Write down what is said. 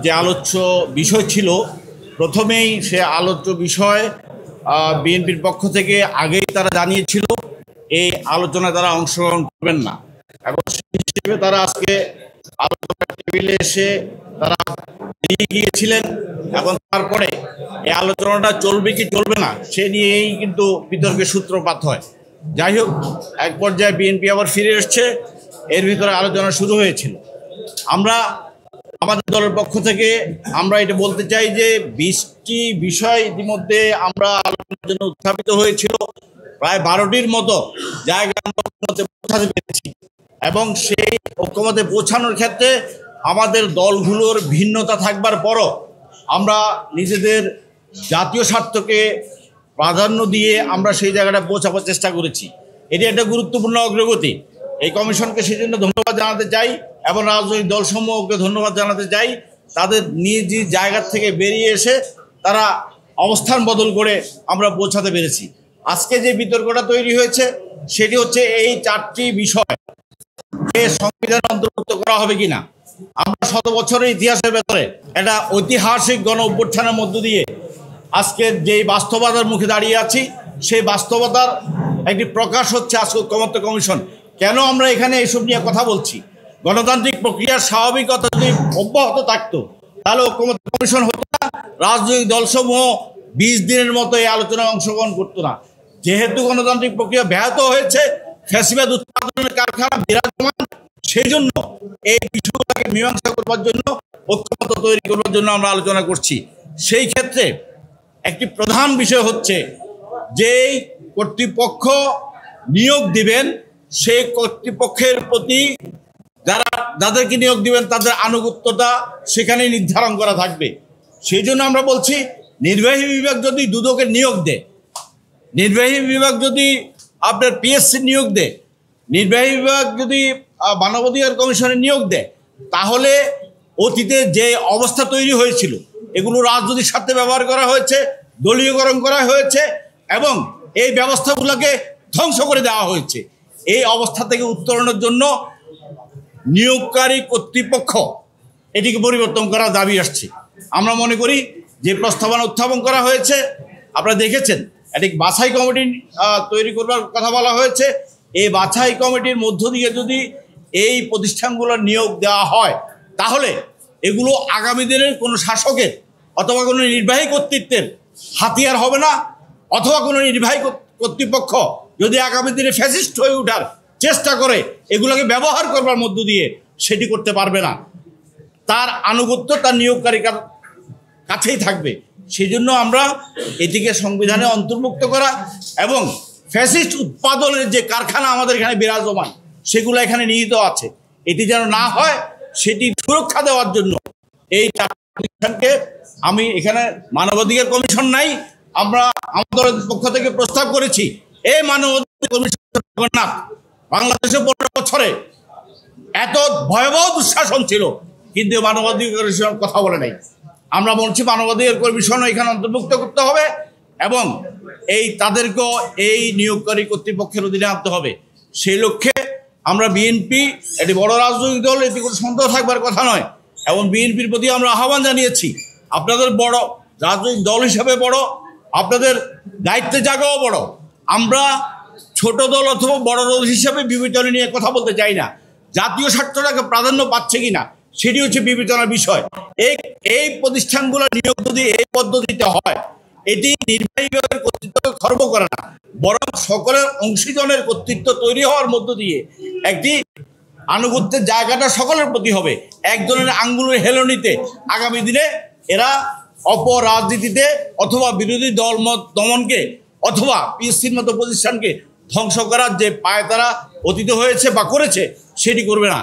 যে আলোচ্য বিষয় ছিল, প্রথমেই সে আলোচ্য বিষয় বিএনপির পক্ষ থেকে আগেই তারা জানিয়েছিল এই আলোচনায় তারা অংশগ্রহণ করবেন না, এবং সেই হিসেবে তারা আজকে আলোচনার টেবিলে এসে তারা বেরিয়ে গিয়েছিলেন। এবং তারপরে এই আলোচনাটা চলবে কি চলবে না সে নিয়েই কিন্তু বিতর্কের সূত্রপাত হয়। যাই হোক, এক পর্যায়ে বিএনপি আবার ফিরে এসছে, এর ভিতরে আলোচনা শুরু হয়েছিল। আমরা আমাদের দলের পক্ষ থেকে আমরা এটা বলতে চাই যে 20টি বিষয় ইতিমধ্যে আমরা আলোচনার জন্য উত্থাপিত হয়েছিল, প্রায় 12টির মতো জায়গায় আমরা ঐক্যমতে পৌঁছাতে পেরেছি। এবং সেই ঐক্যমতে পৌঁছানোর ক্ষেত্রে আমাদের দলগুলোর ভিন্নতা থাকবার পরও আমরা নিজেদের জাতীয় স্বার্থকে প্রাধান্য দিয়ে আমরা সেই জায়গাটা পৌঁছাবার চেষ্টা করেছি। এটি একটা গুরুত্বপূর্ণ অগ্রগতি। এই কমিশনকে সেই জন্য ধন্যবাদ জানাতে চাই এবং রাজনৈতিক দলসমূহকে ধন্যবাদ জানাতে চাই। তাদের নিজ জায়গা থেকে বেরিয়ে এসে তারা অবস্থান বদল করে আমরা পৌঁছাতে পেরেছি। আজকে যে বিতর্কটা তৈরি হয়েছে সেটি হচ্ছে এই 4টি বিষয় সংবিধানে অন্তর্ভুক্ত করা হবে কিনা। আমরা শত বছরের ইতিহাসের ভেতরে একটা ঐতিহাসিক গণ অভ্যুত্থানের মধ্য দিয়ে আজকের যে বাস্তবতার মুখে দাঁড়িয়ে আছি, সেই বাস্তবতার একটি প্রকাশ হচ্ছে আজকে ঐক্যমত্য কমিশন। কেন আমরা এখানে এইসব নিয়ে কথা বলছি? গণতান্ত্রিক প্রক্রিয়ার স্বাভাবিকতা যদি অব্যাহত থাকতো তাহলে ঐক্যমত্য কমিশন হতো না, রাজনৈতিক দলসমূহ 20 দিনের মতো এই আলোচনায় অংশগ্রহণ করতো না। যেহেতু গণতান্ত্রিক প্রক্রিয়া ব্যাহত হয়েছে, ফ্যাসিবাদ উৎপাদনের কারখানা বিরাজমান, সেই জন্য এই বিষয়টাকে মীমাংসা করবার জন্য, ঐক্যমত্য তৈরি করবার জন্য আমরা আলোচনা করছি। সেই ক্ষেত্রে একটি প্রধান বিষয় হচ্ছে যেই কর্তৃপক্ষ নিয়োগ দিবেন সেই কর্তৃপক্ষের প্রতি যাদেরকে নিয়োগ দিবেন তাদের আনুগত্যতা সেখানে নির্ধারণ করা থাকবে। সেই জন্য আমরা বলছি, নির্বাহী বিভাগ যদি দুদকের নিয়োগ দেয়, নির্বাহী বিভাগ যদি আপনার পিএসসি নিয়োগ দেয়, নির্বাহী বিভাগ যদি মানবাধিকার কমিশনের নিয়োগ দেয়, তাহলে অতীতে যে অবস্থা তৈরি হয়েছিল এগুলো রাজনৈতিক স্বার্থে ব্যবহার করা হয়েছে, দলীয়করণ করা হয়েছে এবং এই ব্যবস্থাগুলোকে ধ্বংস করে দেওয়া হয়েছে। এই অবস্থা থেকে উত্তরণের জন্য নিয়োগকারী কর্তৃপক্ষ এটিকে পরিবর্তন করার দাবি আসছে। আমরা মনে করি যে প্রস্তাবনা উত্থাপন করা হয়েছে, আপনারা দেখেছেন এটি বাছাই কমিটি তৈরি করবার কথা বলা হয়েছে। এই বাছাই কমিটির মধ্য দিয়ে যদি এই প্রতিষ্ঠানগুলোর নিয়োগ দেওয়া হয় তাহলে এগুলো আগামী দিনের কোনো শাসকের অথবা কোনো নির্বাহী কর্তৃত্বের হাতিয়ার হবে না, অথবা কোনো নির্বাহী কর্তৃপক্ষ যদি আগামী দিনে ফ্যাসিস্ট হয়ে ওঠার চেষ্টা করে এগুলোকে ব্যবহার করবার মধ্য দিয়ে সেটি করতে পারবে না। তার আনুগত্য তার নিয়োগকারীর কাছেই থাকবে। সেই জন্য আমরা এটিকে সংবিধানে অন্তর্ভুক্ত করা এবং ফ্যাসিস্ট উৎপাদনের যে কারখানা আমাদের এখানে বিরাজমান সেগুলো এখানে নিহিত আছে, এটি যেন না হয় সেটি সুরক্ষা দেওয়ার জন্য এই প্রতিষ্ঠানকে আমি এখানে মানবাধিকার কমিশন নাই, আমরা আমাদের পক্ষ থেকে প্রস্তাব করেছি এই মানবাধিকার কমিশন বাংলাদেশে 15 বছরে এত ভয়াবহ দুঃশাসন ছিল কিন্তু মানবাধিকার কমিশন কথা বলে নাই। আমরা বলছি মানবাধিকার কমিশন এখানে অন্তর্ভুক্ত করতে হবে এবং তাদেরকেও এই নিয়োগকারী কর্তৃপক্ষের অধীনে আনতে হবে। সেই লক্ষ্যে আমরা বিএনপি একটি বড় রাজনৈতিক দল, এতে কোনো সন্দেহ থাকবার কথা নয়, এবং বিএনপির প্রতি আমরা আহ্বান জানিয়েছি, আপনাদের বড় রাজনৈতিক দল হিসাবে বড়, আপনাদের দায়িত্বে জায়গাও বড়। আমরা ছোট দল অথবা বড় দল হিসাবে বিবেচনা নিয়ে কথা বলতে চাই না, জাতীয় স্বার্থটাকে প্রাধান্য পাচ্ছে কিনা সেটি হচ্ছে বিবেচনার বিষয়। এই প্রতিষ্ঠানগুলোর নিয়োগ যদি এই পদ্ধতিতে হয়, এটি নির্বাহী বিভাগের কর্তৃত্বকে খর্ব করে না, বরং সকলের অংশীজনের কর্তৃত্ব তৈরি হওয়ার মধ্য দিয়ে একটি আনুগত্যের জায়গাটা সকলের প্রতি হবে। একজনের আঙ্গুলের হেলনিতে আগামী দিনে এরা অপরাজনীতিতে অথবা বিরোধী দলমত দমনকে অথবা পিএসসির মতো প্রতিষ্ঠানকে ধ্বংস করার যে পায়তারা অতীত হয়েছে বা করেছে সেটি করবে না।